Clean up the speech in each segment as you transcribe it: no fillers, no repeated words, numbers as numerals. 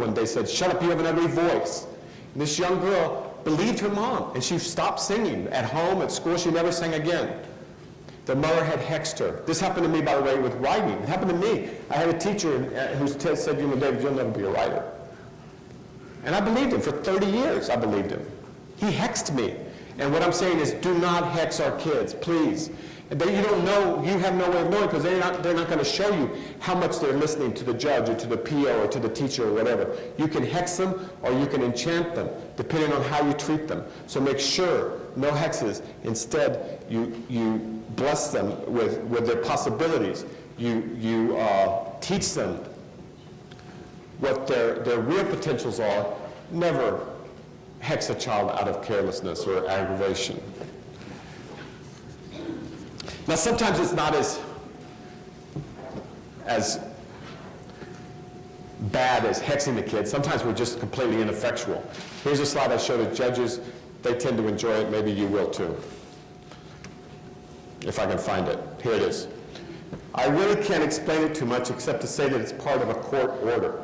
one day said, "Shut up, you have an ugly voice." And this young girl believed her mom, and she stopped singing. At home, at school, she never sang again. The mother had hexed her. This happened to me, by the way, with writing. It happened to me. I had a teacher who said, "David, you'll never be a writer." And I believed him. For 30 years, I believed him. He hexed me. And what I'm saying is, do not hex our kids, please. And you don't know, you have no way of knowing, because they're not going to show you how much they're listening to the judge or to the PO or to the teacher or whatever. You can hex them or you can enchant them, depending on how you treat them. So make sure, no hexes. Instead, you bless them with their possibilities. You teach them what their real potentials are. Never hex a child out of carelessness or aggravation. Now, sometimes it's not as bad as hexing the kids. Sometimes we're just completely ineffectual. Here's a slide I showed of judges. They tend to enjoy it. Maybe you will too, if I can find it. Here it is. I really can't explain it too much except to say that it's part of a court order.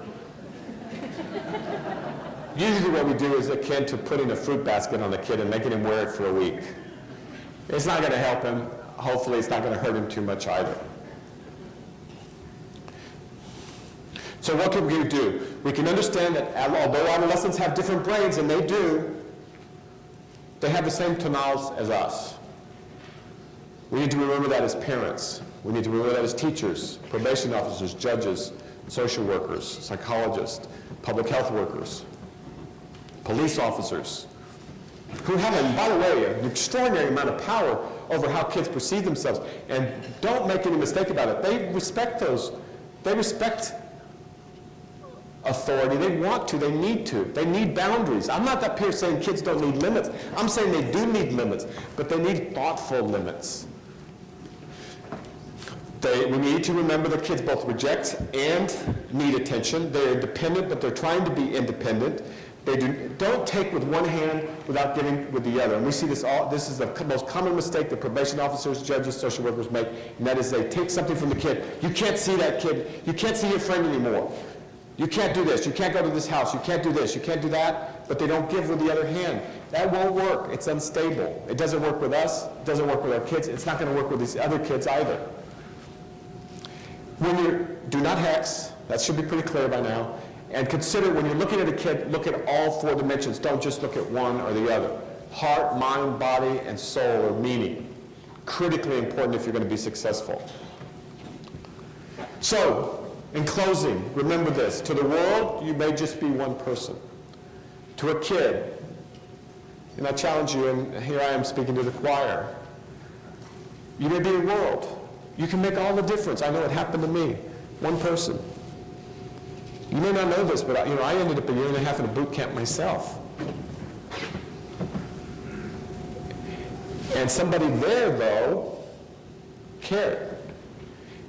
Usually what we do is akin to putting a fruit basket on the kid and making him wear it for a week. It's not going to help him. Hopefully it's not going to hurt him too much either. So what can we do? We can understand that although adolescents have different brains, and they do, they have the same tonals as us. We need to remember that as parents. We need to remember that as teachers, probation officers, judges, social workers, psychologists, public health workers, police officers, who have, by the way, an extraordinary amount of power over how kids perceive themselves. And don't make any mistake about it. They respect authority. They want to. They need to. They need boundaries. I'm not up here saying kids don't need limits. I'm saying they do need limits, but they need thoughtful limits. We need to remember that kids both reject and need attention. They're dependent, but they're trying to be independent. They don't take with one hand without giving with the other. And we see this all. This is the most common mistake that probation officers, judges, social workers make, and that is they take something from the kid. You can't see that kid. You can't see your friend anymore. You can't do this. You can't go to this house. You can't do this. You can't do that. But they don't give with the other hand. That won't work. It's unstable. It doesn't work with us. It doesn't work with our kids. It's not going to work with these other kids either. Do not hex. That should be pretty clear by now. And consider, when you're looking at a kid, look at all four dimensions. Don't just look at one or the other. Heart, mind, body, and soul, or meaning. Critically important if you're going to be successful. So, in closing, remember this. To the world, you may just be one person. To a kid, and I challenge you, and here I am speaking to the choir, you may be a world. You can make all the difference. I know it happened to me. One person. You may not know this, but I ended up a year and a half in a boot camp myself. And somebody there, though, cared.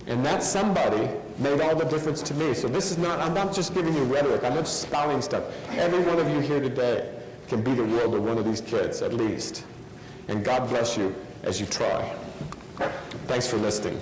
And that somebody made all the difference to me. So this is not, I'm not just giving you rhetoric. I'm not just spouting stuff. Every one of you here today can be the world of one of these kids, at least. And God bless you as you try. Thanks for listening.